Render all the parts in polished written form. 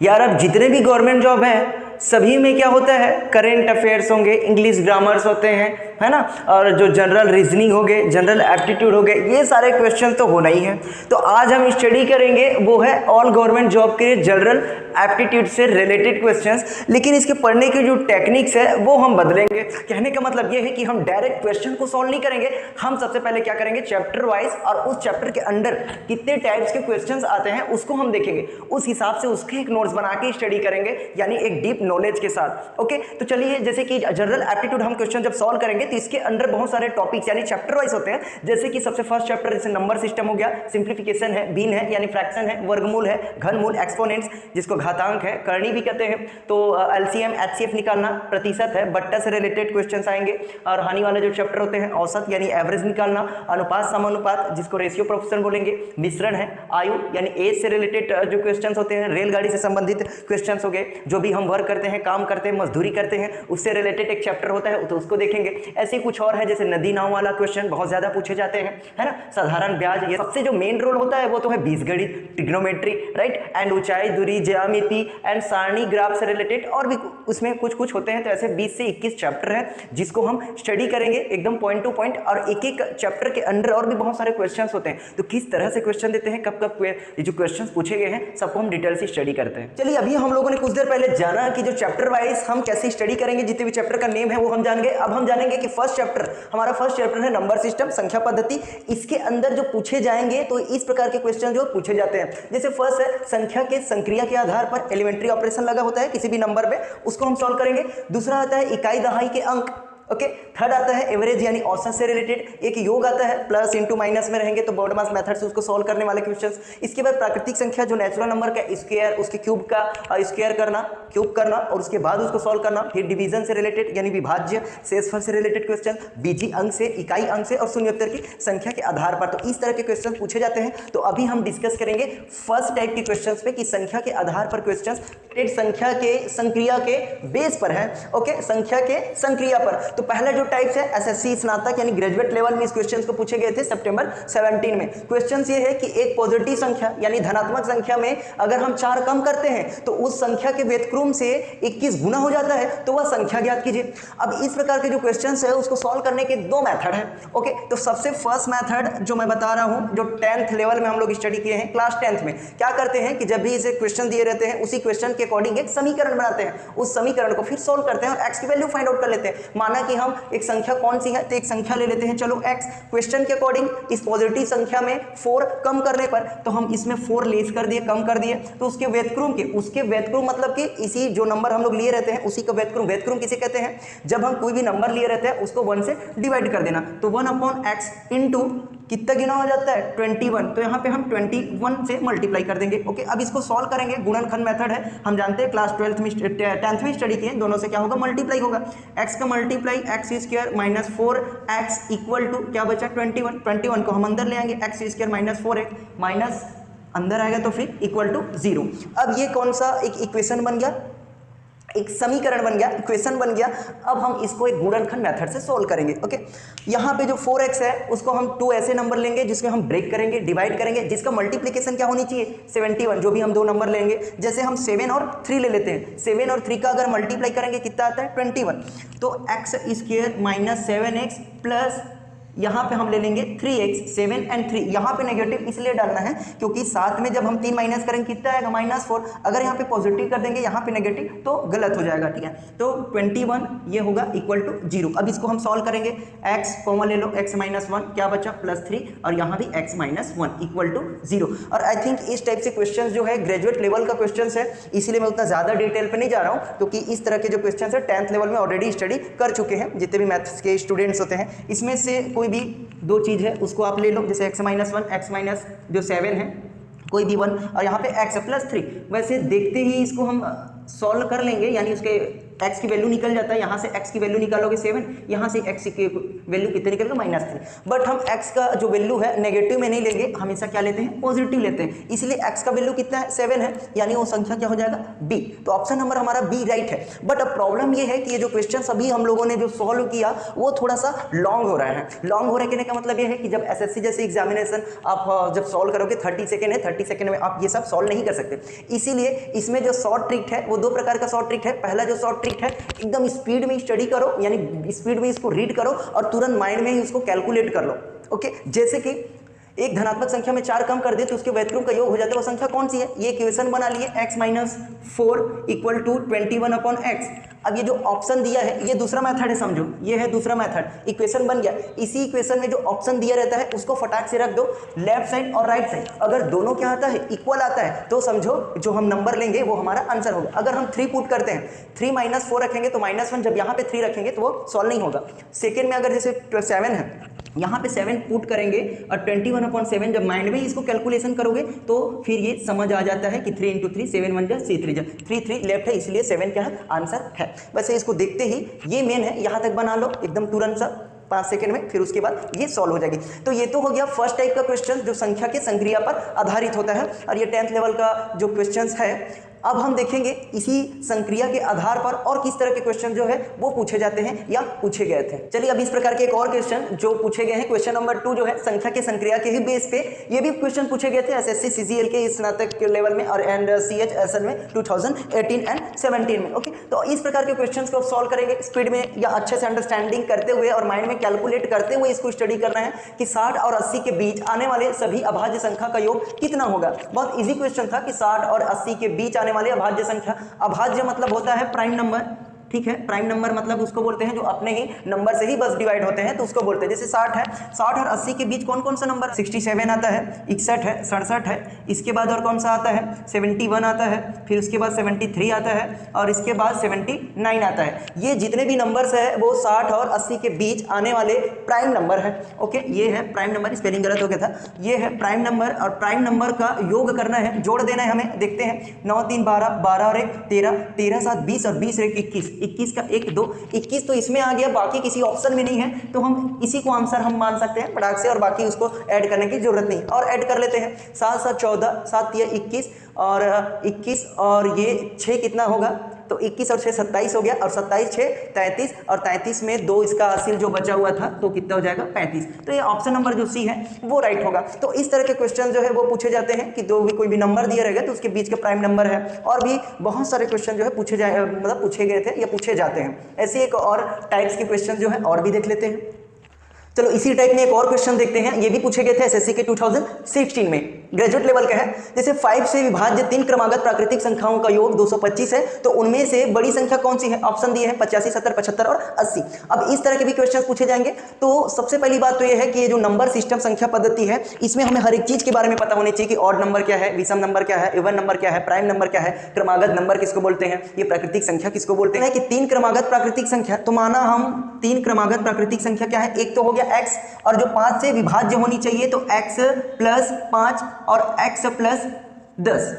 यार अब जितने भी गवर्नमेंट जॉब है सभी में क्या होता है, करेंट अफेयर्स होंगे, इंग्लिश ग्रामर्स होते हैं, है ना, और जो जनरल रीजनिंग हो गए, जनरल एप्टीट्यूड हो गए, ये सारे क्वेश्चन तो होना ही है। तो आज हम स्टडी करेंगे वो है ऑल गवर्नमेंट जॉब के जनरल एप्टीट्यूड से रिलेटेड क्वेश्चंस, लेकिन इसके पढ़ने की जो टेक्निक्स है वो हम बदलेंगे। कहने का मतलब ये है कि हम डायरेक्ट क्वेश्चन को सॉल्व नहीं करेंगे, हम सबसे पहले क्या करेंगे, चैप्टर वाइज और उस चैप्टर के अंदर कितने टाइप्स के क्वेश्चंस आते हैं उसको हम देखेंगे, उस हिसाब से उसके एक नोट्स बना के स्टडी करेंगे, यानी एक डीप नॉलेज के साथ। ओके, तो चलिए, जैसे कि जनरल एप्टीट्यूड हम क्वेश्चन जब सॉल्व करेंगे तो इसके अंदर बहुत सारे टॉपिक्स यानी चैप्टर वाइज होते हैं। जैसे कि सबसे फर्स्ट चैप्टर जैसे नंबर सिस्टम हो गया, सिंप्लीफिकेशन है, बीन है यानी फ्रैक्शन है, वर्गमूल है, घनमूल, एक्सपोनेंट्स जिसको घातांक है, करनी भी कहते हैं, तो एलसीएम एचसीएफ निकालना, प्रतिशत है, बट्टा से रिलेटेड क्वेश्चंस आएंगे, और हानि वाले जो चैप्टर होते हैं औसत यानी एवरेज निकालना, अनुपात समानुपात जिसको रेशियो प्रोपोर्शन बोलेंगे, मिश्रण है, आयु यानी एज से रिलेटेड जो क्वेश्चंस होते हैं, रेलगाड़ी से संबंधित क्वेश्चंस हो गए, जो भी हम वर्क करते हैं, काम करते हैं, मजदूरी करते हैं, उससे रिलेटेड एक चैप्टर होता है तो उसको देखेंगे। ऐसे कुछ और है जैसे नदी नाव वाला क्वेश्चन बहुत ज्यादा पूछे जाते हैं, है ना, साधारण ब्याज, ये सबसे जो मेन रोल होता है वो तो है बीजगणित, ट्रिग्नोमेट्री, राइट, एंड ऊंचाई दूरी ज्यामिति एंड सारणी ग्राफ से रिलेटेड, और भी उसमें कुछ कुछ होते हैं। तो ऐसे 20 से 21 चैप्टर है जिसको हम स्टडी करेंगे एकदम पॉइंट टू पॉइंट, और एक एक चैप्टर के अंदर और भी बहुत सारे क्वेश्चंस होते हैं, तो किस तरह से क्वेश्चन देते हैं, कब कब ये जो क्वेश्चंस पूछे गए हैं सबको हम डिटेल से स्टडी करते हैं। चलिए, अभी हम लोगों ने कुछ देर पहले जाना कि जो चैप्टर वाइज हम कैसे स्टडी करेंगे, जितने भी चैप्टर का नेम है वो हम जान गए। अब हम जानेंगे कि हमारा फर्स्ट चैप्टर है नंबर सिस्टम, संख्या पद्धति। इसके अंदर जो पूछे जाएंगे तो इस प्रकार के क्वेश्चन जो पूछे जाते हैं, जैसे फर्स्ट है संख्या के संक्रिया के आधार पर एलिमेंट्री ऑपरेशन लगा होता है किसी भी नंबर पे, उसको हम सॉल्व करेंगे। दूसरा आता है इकाई दहाई के अंक, ओके। थर्ड आता है एवरेज यानी औसत से रिलेटेड, एक योग आता है प्लस इंटू माइनस में रहेंगे तो बॉडमास मेथड से उसको सॉल्व करने वाले क्वेश्चंस। इसके बाद प्राकृतिक संख्या जो नेचुरल नंबर का स्क्वायर, उसके क्यूब का स्क्वायर करना, क्यूब करना और उसके बाद उसको सॉल्व करना। फिर डिवीजन से रिलेटेड यानी विभाज्य, शेषफल से रिलेटेड क्वेश्चन, बीजी अंक से, इकाई अंक से और शून्योत्तर की संख्या के आधार पर। तो इस तरह के क्वेश्चन पूछे जाते हैं। तो अभी हम डिस्कस करेंगे फर्स्ट टाइप के क्वेश्चन पे कि संख्या के आधार पर क्वेश्चन संख्या के संक्रिया के बेस पर है, ओके, संख्या के संक्रिया पर। तो पहला जो टाइप है एसएससी स्नातक यानी ग्रेजुएट लेवल में इस क्वेश्चंस को पूछे गए थे सितंबर 17 में। क्वेश्चंस ये है कि एक पॉजिटिव संख्या यानी धनात्मक संख्या में अगर हम 4 कम करते हैं तो उस संख्या के व्यतक्रम से 21 गुना हो जाता है, तो वह संख्या ज्ञात कीजिए। अब इस प्रकार के जो क्वेश्चंस है उसको सॉल्व करने के 2 मेथड है, ओके। तो सबसे फर्स्ट मेथड जो मैं बता रहा हूं, जो 10th लेवल में हम लोग स्टडी किए हैं, क्लास 10th में क्या करते हैं कि जब भी इसे क्वेश्चन दिए रहते हैं उसी क्वेश्चन के अकॉर्डिंग एक समीकरण बनाते हैं, उस समीकरण को फिर सॉल्व करते हैं और एक्स की वैल्यू फाइंड आउट कर लेते हैं। माना कि हम एक संख्या कौन सी है, तो एक संख्या ले लेते हैं, चलो x। क्वेश्चन के अकॉर्डिंग इस पॉजिटिव संख्या में 4 कम करने पर, तो हम इसमें 4 लेस कर दिए, कम कर दिए, तो उसके व्यतक्रम मतलब कि इसी जो नंबर हम लोग लिए रहते हैं उसी का व्यतक्रम किसे कहते हैं, जब हम कोई भी नंबर लिए रहते हैं उसको 1 से डिवाइड कर देना। तो 1/x इंटू कितना गुना हो जाता है 21, तो यहाँ पे हम 21 से मल्टीप्लाई कर देंगे, ओके। अब इसको सॉल्व करेंगे, गुणनखंड मेथड है, हम जानते हैं क्लास 10th में स्टडी किए, दोनों से क्या होगा, मल्टीप्लाई होगा। x का multiply x square minus 4x equal to क्या बचा 21 को हम अंदर ले आएंगे, x square minus 4x minus अंदर आएगा तो फिर इक्वल टू 0। अब ये कौन सा एक इक्वेशन बन गया, एक समीकरण बन गया, इक्वेशन बन गया। अब हम इसको एक गुणनखंड मेथड से सॉल्व करेंगे, ओके। यहाँ पे जो 4x है उसको हम 2 ऐसे नंबर लेंगे जिसको हम ब्रेक करेंगे, डिवाइड करेंगे, जिसका मल्टीप्लिकेशन क्या होनी चाहिए 71, जो भी हम 2 नंबर लेंगे। जैसे हम 7 और 3 ले लेते हैं, 7 और 3 का अगर मल्टीप्लाई करेंगे कितना आता है 21, तो x square minus 7x plus यहाँ पे हम ले लेंगे 3x, 7 and 3, यहाँ पे नेगेटिव इसलिए डालना है क्योंकि साथ में जब हम 3 माइनस करेंगे कितना आएगा -4, अगर यहाँ पे पॉजिटिव कर देंगे यहाँ पे नेगेटिव तो गलत हो जाएगा, ठीक है। तो 21 ये होगा इक्वल टू 0। अब इसको हम सॉल्व करेंगे, x कॉमन ले लो, x माइनस 1 क्या बचा +3 और यहाँ भी x माइनस 1 इक्वल टू 0। और आई थिंक इस टाइप से क्वेश्चन जो है ग्रेजुएट लेवल का क्वेश्चन है, इसीलिए मैं उतना ज़्यादा डिटेल पर नहीं जा रहा हूँ क्योंकि इस तरह के जो क्वेश्चन है 10th लेवल में ऑलरेडी स्टडी कर चुके हैं जितने भी मैथ्स के स्टूडेंट्स होते हैं। इसमें से कोई भी 2 चीज़ है उसको आप ले लो, जैसे x माइनस 1, x माइनस जो 7 है कोई भी 1 और यहाँ पे x प्लस 3। वैसे देखते ही इसको हम सॉल्व कर लेंगे, यानी उसके x की वैल्यू निकल जाता है, यहाँ से x की वैल्यू निकालोगे 7, यहाँ से x की वैल्यू कितने निकलेगा -3। बट हम x का जो वैल्यू है नेगेटिव में नहीं लेंगे, हमेशा क्या लेते हैं, पॉजिटिव लेते हैं, इसलिए x का वैल्यू कितना है, 7 है, यानी वो संख्या क्या हो जाएगा, b। तो ऑप्शन नंबर हमारा बी राइट है। बट अब प्रॉब्लम ये है कि ये जो क्वेश्चन अभी हम लोगों ने जो सॉल्व किया वो थोड़ा सा लॉन्ग हो रहा है। लॉन्ग हो रहा है कहने का मतलब ये है कि जब SSC जैसे एग्जामिनेशन आप जब सॉल्व करोगे 30 सेकेंड है, 30 सेकेंड में आप ये सब सॉल्व नहीं कर सकते, इसीलिए इसमें जो शॉर्ट ट्रिक है वो 2 प्रकार का शॉर्ट ट्रिक है। पहला जो शॉर्ट ट्रिक है, एकदम स्पीड में स्टडी करो, यानी स्पीड में इसको रीड करो और तुरंत माइंड में ही उसको कैलकुलेट कर लो। ओके, जैसे कि एक धनात्मक संख्या में 4 कम कर दे तो उसके व्युत्क्रम का योग हो जाता है, वो संख्या कौन सी है, ये इक्वेशन बना लिए x - 4 = 21/x। अब ये जो ऑप्शन दिया है ये दूसरा मेथड है, समझो ये है दूसरा मेथड, इक्वेशन बन गया। इसी इक्वेशन में जो ऑप्शन दिया रहता है उसको फटाक से रख दो लेफ्ट साइड और राइट साइड। अगर दोनों क्या आता है, इक्वल आता है, तो समझो जो हम नंबर लेंगे वो हमारा आंसर होगा। अगर हम 3 पुट करते हैं, 3 - 4 रखेंगे तो -1, जब यहाँ पे 3 रखेंगे तो वो सॉल्व नहीं होगा। सेकेंड में अगर जैसे 7 है, यहाँ पे 7 पुट करेंगे और 21/7 जब माइंड में इसको कैलकुलेशन करोगे तो फिर ये समझ आ जाता है कि 3 × 3 7 1 3 3 लेफ्ट है, इसलिए 7 क्या है, आंसर है। वैसे इसको देखते ही ये मेन है, यहाँ तक बना लो एकदम तुरंत सा 5 सेकंड में, फिर उसके बाद ये सॉल्व हो जाएगी। तो ये तो हो गया फर्स्ट टाइप का क्वेश्चन जो संख्या के संक्रिया पर आधारित होता है, और ये 10th लेवल का जो क्वेश्चन है। अब हम देखेंगे इसी संक्रिया के आधार पर और किस तरह के क्वेश्चन जो है वो पूछे जाते हैं या पूछे गए थे। चलिए अब इस प्रकार के एक और क्वेश्चन जो पूछे गए हैं, क्वेश्चन नंबर 2 जो है संख्या के संक्रिया के ही बेस पे ये भी क्वेश्चन पूछे गए थे SSC CGL के स्नातक के लेवल में और CHSL में 2018 एंड 17 में। ओके, तो इस प्रकार के क्वेश्चन को सॉल्व करेंगे स्पीड में या अच्छे से अंडरस्टैंडिंग करते हुए और माइंड में कैलकुलेट करते हुए इसको स्टडी करना है कि 60 और 80 के बीच आने वाले सभी अभाज्य संख्या का योग कितना होगा। बहुत ईजी क्वेश्चन था कि 60 और 80 के बीच आने वाले अभाज्य संख्या, अभाज्य मतलब होता है प्राइम नंबर, ठीक है, प्राइम नंबर मतलब उसको बोलते हैं जो अपने ही नंबर से ही बस डिवाइड होते हैं, तो उसको बोलते हैं। जैसे 60 है, 60 और 80 के बीच कौन कौन सा नंबर, 67 आता है, 61 है, 67 है, इसके बाद और कौन सा आता है, 71 आता है, फिर उसके बाद 73 आता है और इसके बाद 79 आता है। ये जितने भी नंबर्स है वो 60 और 80 के बीच आने वाले प्राइम नंबर है। ओके, ये है प्राइम नंबर, स्पेलिंग गलत हो गया था, ये है प्राइम नंबर और प्राइम नंबर का योग करना है, जोड़ देना है हमें। देखते हैं 9 3 12, 12 और 1 13, 13 7 20 और 20 और 21, 21 का 1 2 21 तो इसमें आ गया, बाकी किसी ऑप्शन में नहीं है, तो हम इसी को आंसर हम मान सकते हैं फटाक से, और बाकी उसको ऐड करने की जरूरत नहीं। और ऐड कर लेते हैं 7 7 14, 7 3 21 और 21 और ये 6 कितना होगा, तो 21 और 6 27 हो गया, और 27 6 33 और 33 में 2 इसका हासिल जो बचा हुआ था तो कितना हो जाएगा 35। तो ये ऑप्शन नंबर जो सी है वो राइट होगा। तो इस तरह के क्वेश्चन जो है वो पूछे जाते हैं कि कोई भी नंबर दिया रहेगा तो उसके बीच का प्राइम नंबर है, और भी बहुत सारे क्वेश्चन जो है पूछे गए थे या पूछे जाते हैं। ऐसे एक और टाइप्स के क्वेश्चन जो है और भी देख लेते हैं। चलो इसी टाइप में एक और क्वेश्चन देखते हैं, ये भी पूछे गए थे SSC के 2016 में, ग्रेजुएट लेवल का है। जैसे 5 से विभाज्य 3 क्रमागत प्राकृतिक संख्याओं का योग 225 है, तो उनमें से बड़ी संख्या कौन सी है, ऑप्शन दिए हैं 85 70 75 और 80। अब इस तरह के भी क्वेश्चन पूछे जाएंगे। तो सबसे पहली बात तो ये है कि ये जो नंबर सिस्टम संख्या पद्धति है इसमें हमें हर एक चीज के बारे में पता होनी चाहिए कि ऑड नंबर क्या है, विषम नंबर क्या है, इवन नंबर क्या है, प्राइम नंबर क्या है, क्रमागत नंबर किसको बोलते हैं, ये प्राकृतिक संख्या किसको बोलते हैं। कि 3 क्रमागत प्राकृतिक संख्या, तो माना हम 3 क्रमागत प्राकृतिक संख्या क्या है, एक तो हो गया x, और जो 5 से विभाज्य होनी चाहिए तो x + 5 और x + 10।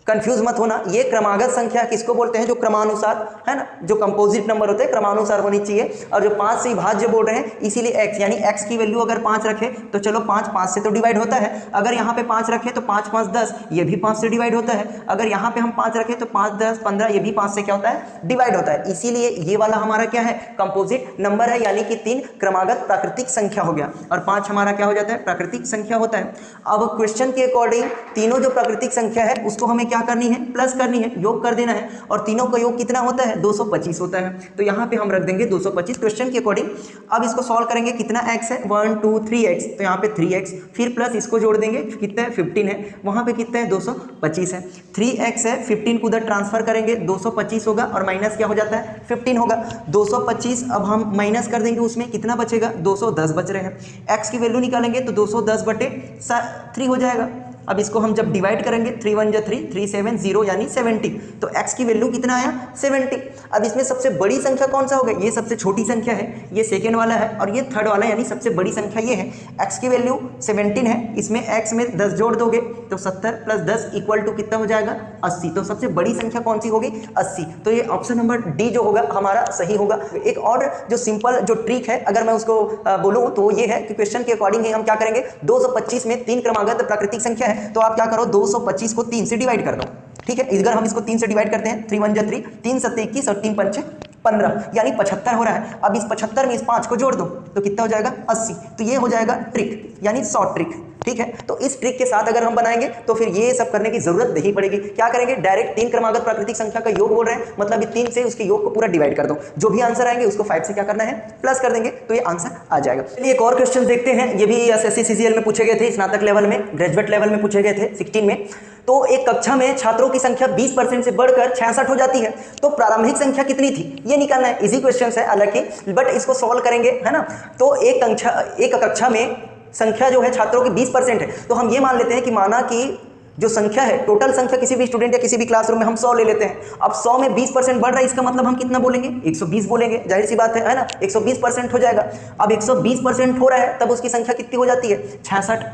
कंफ्यूज मत होना, ये क्रमागत संख्या किसको बोलते हैं, जो क्रमानुसार है ना, जो कंपोजिट नंबर होते हैं क्रमानुसार होनी चाहिए। और जो 5 से विभाज्य बोल रहे हैं इसीलिए x, यानी x की वैल्यू अगर 5 रखे तो चलो 5 5 से तो डिवाइड होता है, अगर यहाँ पे 5 रखे तो 5 5 10, ये भी 5 से डिवाइड होता है, अगर यहाँ पे हम 5 रखे तो 5 10 15, ये भी 5 से क्या होता है, डिवाइड होता है। इसीलिए ये वाला हमारा क्या है, कंपोजिट नंबर है, यानी कि 3 क्रमागत प्राकृतिक संख्या हो गया, और 5 हमारा क्या हो जाता है, प्राकृतिक संख्या होता है। अब क्वेश्चन के अकॉर्डिंग तीनों जो प्राकृतिक संख्या है उसको हमें क्या करनी है, प्लस करनी है, योग कर देना है, और तीनों का योग कितना होता है, 225 होता है। तो यहाँ पे हम रख देंगे 225 क्वेश्चन के अकॉर्डिंग। अब इसको सॉल्व करेंगे, कितना x है, 1 2 3x, तो यहाँ पे 3x, फिर प्लस इसको जोड़ देंगे, कितना है 15 है, वहाँ पे कितना है 225 है, 3x है, 15 को उधर ट्रांसफर करेंगे 225 होगा, और माइनस क्या हो जाता है 15 होगा, 225 अब हम माइनस कर देंगे, उसमें कितना बचेगा 210 बच रहे हैं। x की वैल्यू निकालेंगे तो 210/3 हो जाएगा, अब इसको हम जब डिवाइड करेंगे 3 1 जा 3, 3 7 0 यानी 70, तो x की वैल्यू कितना आया 70। अब इसमें सबसे बड़ी संख्या कौन सा होगा, ये सबसे छोटी संख्या है, ये सेकेंड वाला है और ये थर्ड वाला यानी सबसे बड़ी संख्या ये है। x की वैल्यू 17 है, इसमें x में 10 जोड़ दोगे तो 70 + 10 = कितना हो जाएगा 80। तो सबसे बड़ी संख्या कौन सी होगी 80। तो ये ऑप्शन नंबर डी जो होगा हमारा सही होगा। एक और जो सिंपल जो ट्रिक है अगर मैं उसको बोलूँ तो ये है कि क्वेश्चन के अकॉर्डिंग ही हम क्या करेंगे, 225 में 3 क्रमागत प्राकृतिक संख्या है तो आप क्या करो 225 को 3 से डिवाइड कर दो। ठीक है, अगर हम इसको 3 से डिवाइड करते हैं 3 1 जा 3, 3 7 21 और 3 5 15 यानी 75 हो रहा है। अब इस 75 में इस 5 को जोड़ दो तो कितना हो जाएगा 80। तो ये हो जाएगा ट्रिक यानी शॉर्ट ट्रिक। ठीक है, तो इस ट्रिक के साथ अगर हम बनाएंगे तो फिर ये सब करने की जरूरत नहीं पड़ेगी। क्या करेंगे, डायरेक्ट 3 क्रमागत प्राकृतिक संख्या का योग बोल रहे हैं, मतलब ये 3 से उसके योग को पूरा डिवाइड कर दो, जो भी आंसर आएंगे उसको 5 से क्या करना है प्लस कर देंगे तो ये आंसर आ जाएगा। चलिए एक और क्वेश्चन देखते हैं, ये भी एसएससी सीजीएल में पूछे गए थे, स्नातक लेवल में, ग्रेजुएट लेवल में पूछे गए थे 16 में। तो एक कक्षा में छात्रों की संख्या 20% से बढ़कर 66 हो जाती है, तो प्रारंभिक संख्या कितनी थी ये निकालना है। इजी क्वेश्चन है हालांकि, बट इसको सॉल्व करेंगे है ना। तो एक कक्षा में संख्या जो है छात्रों की 20% है, तो हम ये मान लेते हैं कि माना कि जो संख्या है टोटल संख्या किसी भी स्टूडेंट या किसी भी क्लासरूम में हम 100 ले लेते हैं। अब 100 में 20% बढ़ रहा है, इसका मतलब हम कितना बोलेंगे 120 बोलेंगे, जाहिर सी बात है ना, 120% हो जाएगा। अब 120% हो रहा है तब उसकी संख्या कितनी हो जाती है 66,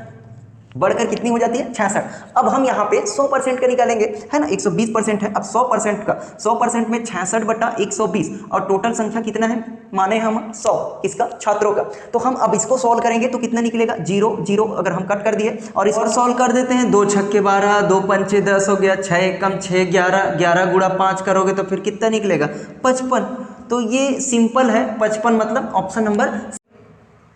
बढ़कर कितनी हो जाती है 66। अब हम यहाँ पे 100% का निकालेंगे है ना, 120% है। अब 100% का 100% में 66/120 और टोटल संख्या कितना है माने हम 100 किसका छात्रों का। तो हम अब इसको सॉल्व करेंगे तो कितना निकलेगा 0 0 अगर हम कट कर दिए और इसको सॉल्व कर देते हैं 2 6 12 2 5 10 हो गया, 6 कम 6 11 11 गुणा 5 करोगे तो फिर कितना निकलेगा 55। तो ये सिंपल है 55 मतलब ऑप्शन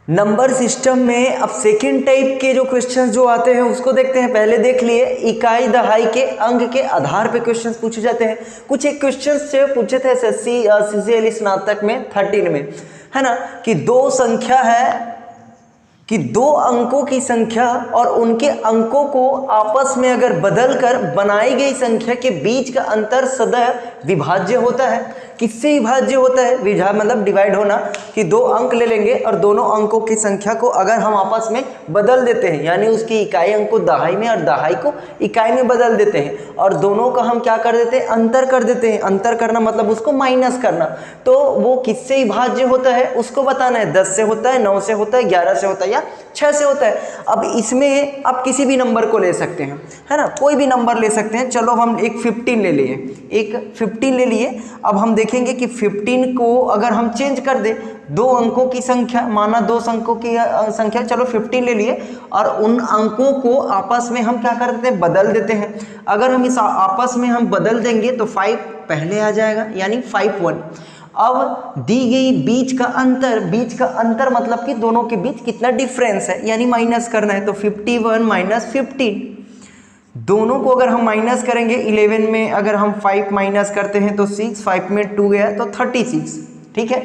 नंबर सिस्टम में। अब सेकंड टाइप के जो क्वेश्चंस जो आते हैं उसको देखते हैं। पहले देख लिए इकाई दहाई के अंक के आधार पे क्वेश्चंस पूछे जाते हैं। कुछ एक क्वेश्चंस जो पूछे थे एसएससी सीजीएल स्नातक में 13 में है ना, कि दो संख्या है कि 2 अंकों की संख्या और उनके अंकों को आपस में अगर बदलकर बनाई गई संख्या के बीच का अंतर सदैव विभाज्य होता है। किससे विभाज्य होता है, विभा मतलब डिवाइड होना, कि 2 अंक ले लेंगे और दोनों अंकों की संख्या को अगर हम आपस में बदल देते हैं, यानी उसकी इकाई अंक को दहाई में और दहाई को इकाई में बदल देते हैं और दोनों का हम क्या कर देते हैं अंतर कर देते हैं। अंतर करना मतलब उसको माइनस करना, तो वो किससे विभाज्य होता है उसको बताना है। 10 से होता है, 9 से होता है, 11 से होता है या 6 से होता है। अब इसमें आप किसी भी नंबर को ले सकते हैं है ना, कोई भी नंबर ले सकते हैं। चलो हम एक 15 ले लिए, एक 15 ले लिए। अब हम देखेंगे कि 15 को अगर हम चेंज कर दे 2 अंकों की संख्या, माना 2 अंकों की संख्या, चलो 15 ले लिए और उन अंकों को आपस में हम क्या कर देते हैं बदल देते हैं। अगर हम इस आपस में हम बदल देंगे तो 5 पहले आ जाएगा यानी 5 1। अब दी गई बीच का अंतर मतलब कि दोनों के बीच कितना डिफरेंस है यानी माइनस करना है। तो 51 - 15, दोनों को अगर हम माइनस करेंगे 11 में अगर हम 5 माइनस करते हैं तो 6, 5 में 2 गया तो 36। ठीक है,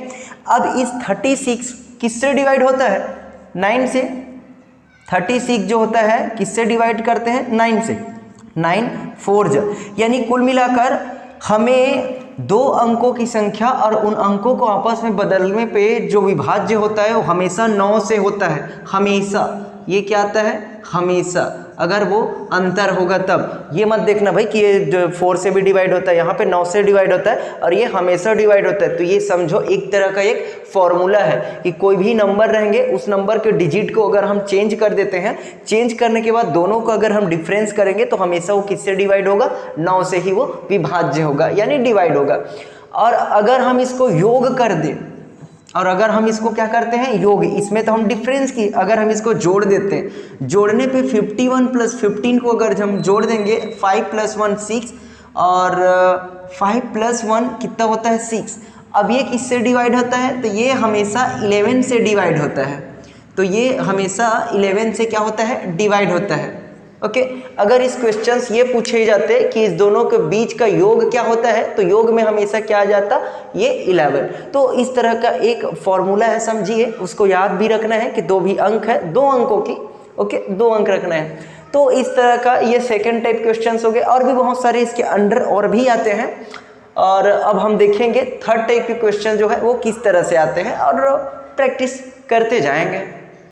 अब इस 36 किससे डिवाइड होता है 9 से। 36 जो होता है किससे डिवाइड करते हैं 9 से, 9 4 यानी कुल मिलाकर हमें 2 अंकों की संख्या और उन अंकों को आपस में बदलने पे जो विभाज्य होता है वो हमेशा 9 से होता है। हमेशा ये क्या आता है हमेशा, अगर वो अंतर होगा तब। ये मत देखना भाई कि ये 4 से भी डिवाइड होता है, यहाँ पे 9 से डिवाइड होता है और ये हमेशा डिवाइड होता है। तो ये समझो एक तरह का एक फॉर्मूला है कि कोई भी नंबर रहेंगे उस नंबर के डिजिट को अगर हम चेंज कर देते हैं, चेंज करने के बाद दोनों को अगर हम डिफरेंस करेंगे तो हमेशा वो किससे डिवाइड होगा 9 से ही वो विभाज्य होगा यानी डिवाइड होगा। और अगर हम इसको योग कर दें और अगर हम इसको क्या करते हैं योग, इसमें तो हम डिफरेंस की, अगर हम इसको जोड़ देते हैं, जोड़ने पे 51 + 15 को अगर हम जोड़ देंगे 5 + 1 6 और 5 + 1 कितना होता है 6। अब ये किससे डिवाइड होता है तो ये हमेशा 11 से डिवाइड होता है। तो ये हमेशा 11 से क्या होता है डिवाइड होता है। ओके, अगर इस क्वेश्चंस ये पूछे जाते कि इस दोनों के बीच का योग क्या होता है तो योग में हमेशा क्या आ जाता ये 11। तो इस तरह का एक फॉर्मूला है, समझिए, उसको याद भी रखना है कि 2 भी अंक है 2 अंकों की। ओके, 2 अंक रखना है। तो इस तरह का ये सेकंड टाइप क्वेश्चंस हो गए और भी बहुत सारे इसके अंडर और भी आते हैं। और अब हम देखेंगे थर्ड टाइप के क्वेश्चन जो है वो किस तरह से आते हैं और प्रैक्टिस करते जाएंगे।